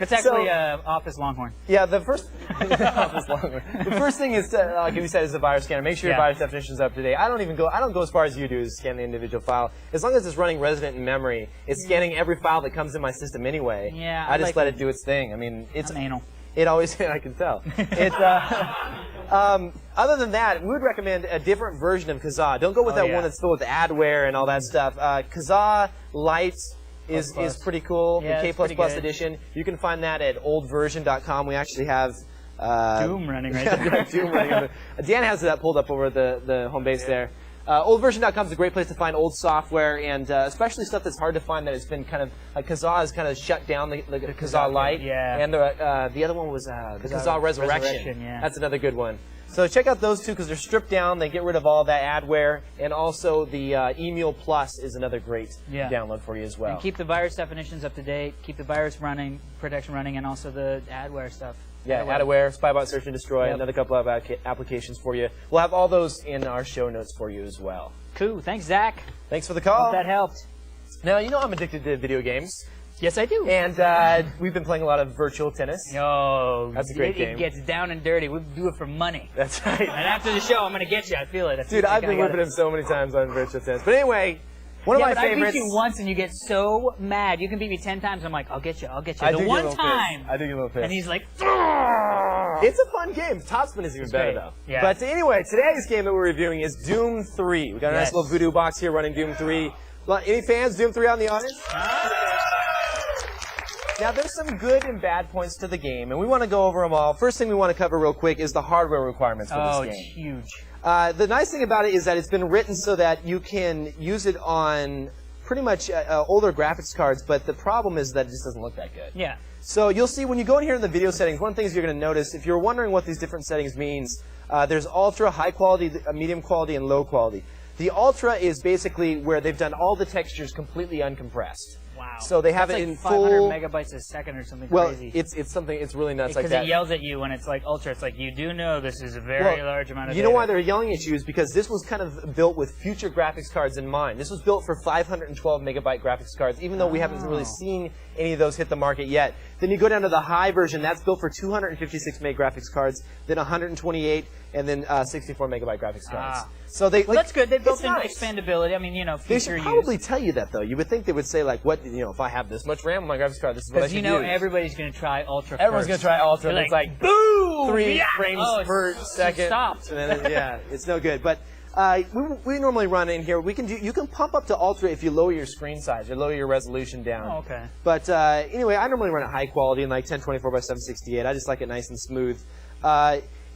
S2: It's actually Office Longhorn.
S3: Yeah, the first the first thing is, like you said, is the virus scanner. Make sure your
S2: Yeah.
S3: virus definition is up to date. I don't go as far as you do to scan the individual file. As long as it's running resident in memory, it's scanning every file that comes in my system anyway.
S2: Yeah,
S3: I just
S2: like-
S3: let it do its thing. I mean, it's
S2: I'm anal.
S3: It always, I can tell. It's, other than that, we would recommend a different version of Kazaa. Don't go with that
S2: yeah.
S3: one that's filled with adware and all that stuff. Kazaa Lite is pretty cool.
S2: Yeah,
S3: the
S2: it's
S3: K++
S2: pretty good.
S3: edition. You can find that at oldversion.com. We actually have
S2: Doom running right there.
S3: Doom running. Dan has that pulled up over the home base there. Oldversion.com is a great place to find old software and especially stuff that's hard to find that has been kind of Kazaa has kind of shut down the Kazaa Lite.
S2: yeah.
S3: And the other one was the Kazaa Resurrection.
S2: Yeah.
S3: That's another good one. So check out those two because they're stripped down. They get rid of all that adware, and also the Emule Plus is another great
S2: Yeah.
S3: download for you as well.
S2: And keep the virus definitions up to date. Keep the virus protection running, and also the adware stuff.
S3: Yeah, adware, Spybot Search and Destroy,
S2: Yep.
S3: another couple of applications for you. We'll have all those in our show notes for you as well.
S2: Cool. Thanks, Zach.
S3: Thanks for the call.
S2: Hope that helped.
S3: Now, you know I'm addicted to video games,
S2: Yes, I do.
S3: and we've been playing a lot of virtual tennis.
S2: Yo,
S3: That's a great game.
S2: It gets down and dirty. We do it for money.
S3: That's right.
S2: And after the show, I'm gonna get you. I feel it.
S3: Dude, I've been whipping him so many times on virtual tennis. But anyway, one of
S2: Yeah,
S3: my
S2: but
S3: favorites.
S2: I beat you once, and you get so mad. You can beat me 10 times. I'm like, I'll get you. I'll get you.
S3: I
S2: The
S3: do get a
S2: one
S3: little
S2: time.
S3: pissed. I do get a little pissed.
S2: And he's like,
S3: It's a fun game. Topspin is even better,
S2: great.
S3: though.
S2: Yeah.
S3: But anyway, today's game that we're reviewing is Doom 3. We got a nice
S2: Yes.
S3: little voodoo box here running Doom 3. Any fans, Doom 3 out in the audience? Now, there's some good and bad points to the game, and we want to go over them all. First thing we want to cover real quick is the hardware requirements for
S2: oh,
S3: this
S2: it's
S3: game.
S2: huge.
S3: The nice thing about it is that it's been written so that you can use it on pretty much older graphics cards, but the problem is that it just doesn't look that good.
S2: Yeah.
S3: So you'll see when you go in here in the video settings, one of the things you're going to notice, if you're wondering what these different settings means, there's ultra, high quality, medium quality, and low quality. The Ultra is basically where they've done all the textures completely uncompressed.
S2: Wow.
S3: So they have
S2: That's
S3: it
S2: like
S3: in
S2: 500
S3: full.
S2: megabytes a second or something
S3: Well,
S2: crazy.
S3: it's something. It's really nuts like
S2: Because
S3: that.
S2: it yells at you when it's like ultra. It's like, you do know this is a very large amount of
S3: You
S2: data.
S3: know why they're yelling at you is because this was kind of built with future graphics cards in mind. This was built for 512 megabyte graphics cards, even though we haven't really seen any of those hit the market yet. Then you go down to the high version. That's built for 256 meg graphics cards, then 128, and then 64 megabyte graphics cards. So they.
S2: Well, that's good. They built
S3: it's
S2: in
S3: nice.
S2: expandability. I mean, you know,
S3: They
S2: future
S3: should
S2: use.
S3: probably tell you that, though. You would think they would say, like, what, if I have this much RAM on my graphics card, this is what I
S2: Because
S3: should
S2: you know
S3: use.
S2: everybody's going to try ultra.
S3: Everyone's
S2: first.
S3: going to try Ultra, and
S2: You're
S3: it's like,
S2: boom,
S3: 3
S2: yeah!
S3: frames
S2: Oh,
S3: per second.
S2: Stopped.
S3: And then, yeah, it's no good. But we normally run in here. You can pump up to Ultra if you lower your screen size or lower your resolution down.
S2: Oh, okay.
S3: But anyway, I normally run at high quality in like 1024 by 768. I just like it nice and smooth.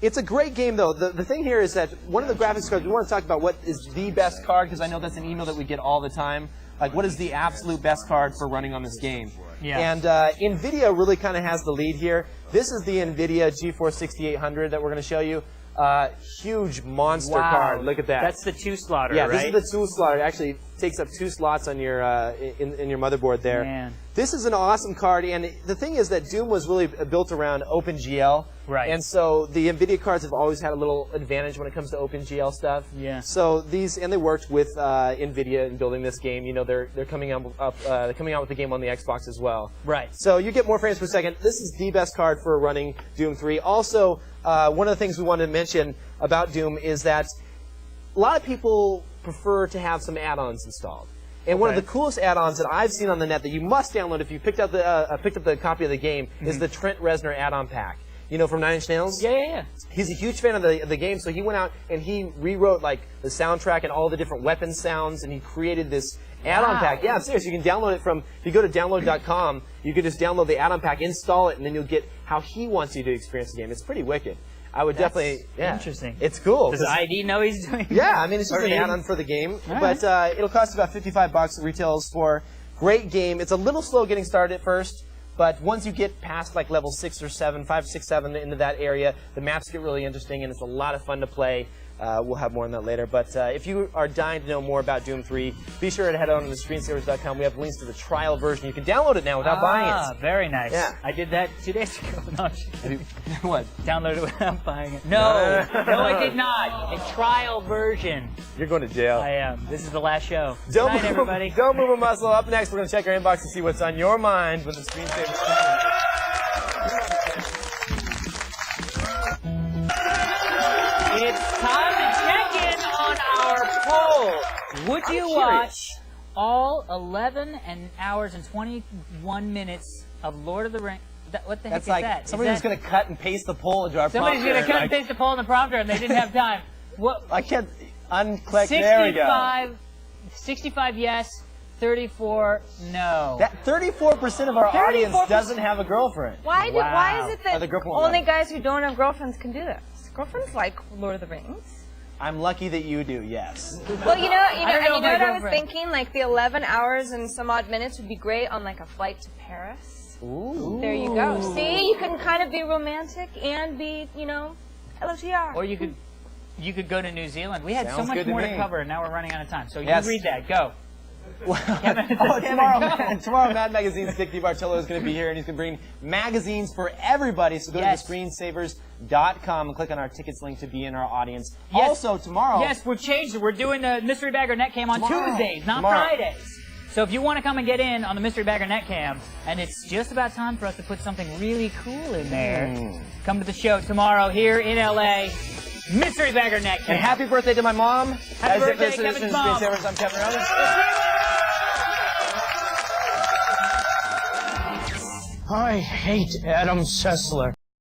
S3: It's a great game, though. The thing here is that one of the graphics cards, we want to talk about what is the best card, because I know that's an email that we get all the time. Like, what is the absolute best card for running on this game?
S2: Yeah.
S3: And NVIDIA really kind of has the lead here. This is the NVIDIA GeForce 6800 that we're going to show you. Huge monster card. Look at that.
S2: That's the 2-slotter,
S3: Yeah,
S2: right?
S3: this is the 2-slot. It actually takes up 2 slots on your in your motherboard there.
S2: Man.
S3: This is an awesome card, and the thing is that Doom was really built around OpenGL.
S2: Right.
S3: And so the NVIDIA cards have always had a little advantage when it comes to OpenGL stuff.
S2: Yeah.
S3: So they worked with NVIDIA in building this game. You know, they're coming out with the game on the Xbox as well.
S2: Right.
S3: So you get more frames per second. This is the best card for running Doom 3. Also, one of the things we wanted to mention about Doom is that a lot of people prefer to have some add-ons installed. And one of the coolest add-ons that I've seen on the net that you must download if you picked up the copy of the game is the Trent Reznor add-on pack. You know, from Nine Inch Nails?
S2: Yeah.
S3: He's a huge fan of the game, so he went out and he rewrote like the soundtrack and all the different weapon sounds, and he created this add-on pack. Yeah, I'm serious. You can download it from, if you go to download.com, you can just download the add-on pack, install it, and then you'll get how he wants you to experience the game. It's pretty wicked. I would definitely,
S2: interesting.
S3: It's cool.
S2: Does ID know he's doing
S3: Yeah, I mean, it's just
S2: Or
S3: an
S2: in?
S3: add-on for the game,
S2: All
S3: but it'll cost about $55. It retails for. Great game. It's a little slow getting started at first, but once you get past like level 6 or 7, 5, 6, 7 into that area, the maps get really interesting, and it's a lot of fun to play. We'll have more on that later. But if you are dying to know more about Doom 3, be sure to head on to screensavers.com. We have links to the trial version. You can download it now without buying it.
S2: Very nice.
S3: Yeah.
S2: I did that 2 days ago. No, I'm just kidding.
S3: What?
S2: Downloaded it without buying it. No, I did not. A trial version.
S3: You're going to jail.
S2: I am. This is the last show.
S3: Don't
S2: Good night,
S3: move,
S2: everybody.
S3: Don't move a muscle. Up next, we're going to check our inbox and see what's on your mind with the screensavers.
S2: It's time to check in on our poll. Would you watch all 11 hours and 21 minutes of Lord of the Rings? What the heck
S3: That's
S2: is
S3: like
S2: that?
S3: somebody's going to cut and paste the poll into our
S2: Somebody's
S3: prompter.
S2: going to cut and paste the poll in the prompter, and they didn't have time. What?
S3: I can't unclick. There we go.
S2: 65 yes, 34 no.
S3: That 34% of our audience doesn't have a girlfriend.
S1: Why is it
S3: Oh, the
S1: that
S3: girlfriend won't
S1: only
S3: let
S1: guys who don't have girlfriends can do this? Girlfriends like Lord of the Rings.
S3: I'm lucky that you do. Yes.
S1: Well, you know
S2: don't know
S1: what I was
S2: girlfriend.
S1: thinking? Like the 11 hours and some odd minutes would be great on like a flight to Paris.
S3: Ooh.
S1: There you go. See, you can kind of be romantic and be, LOTR.
S2: Or you could go to New Zealand. We had so
S3: Sounds
S2: much
S3: good to
S2: more to
S3: me.
S2: cover, and now we're running out of time. So
S3: Yes.
S2: you read that. Go.
S3: Tomorrow, Mad Magazine's Dick DiBartolo is going to be here, and he's going to bring magazines for everybody. So go
S2: Yes.
S3: to thescreensavers.com and click on our tickets link to be in our audience.
S2: Yes.
S3: Also, tomorrow.
S2: Yes, we're changing. We're doing the Mystery Bagger Netcam on
S3: Tomorrow.
S2: Tuesdays, not
S3: Tomorrow.
S2: Fridays. So if you want to come and get in on the Mystery Bagger Netcam, and it's just about time for us to put something really cool in there, come to the show tomorrow here in LA. Mystery Bagger Netcam.
S3: And happy birthday to my mom.
S2: Happy birthday, Kevin's mom.
S3: I'm Kevin Rhodes.
S10: I hate Adam Sessler.